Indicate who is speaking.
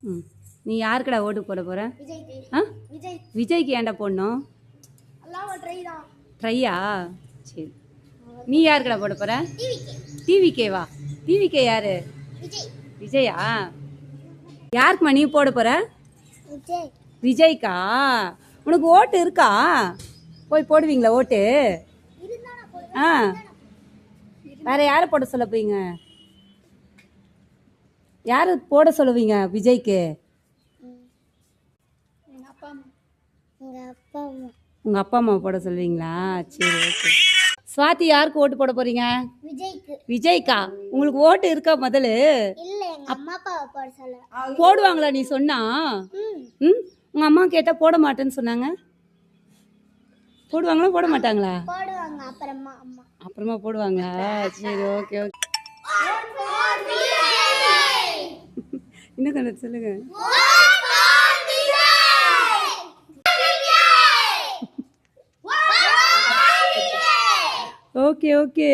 Speaker 1: ம். நீ யாருக்குடா ஓட்டு போட போற? ஆ விஜய்க்கு ஏன்டா போடணும்? ட்ரையா? சரி. நீ யாருக்குடா போட போற? டிவிகேவா? டிவிகே யாரு? விஜயா? யாருக்குமா நீ போட போற? விஜய்க்கா? உனக்கு ஓட்டு இருக்கா? போய் போடுவீங்களா ஓட்டு? ஆ வேற யாரை போட சொல்ல போறீங்க? யாரு போட சொல்லுவீங்க விஜய்க்கு? உங்க அப்பா அம்மா போட சொல்லுவீங்களா? சரி ஓகே. சுவாதி யாருக்கு ஓட்டு போட போறீங்க? விஜய்க்கா? உங்களுக்கு ஓட்டு இருக்கா முதல்ல? போடுவாங்களா நீ சொன்னா? ம் உங்க அம்மா கேட்டா போட மாட்டேன்னு சொன்னாங்க. போடுவாங்களா போட மாட்டாங்களா? அப்புறமா போடுவாங்களா? சரி ஓகே ஓகே. இன்னும் கொஞ்சம் சொல்லுங்க. Okay okay.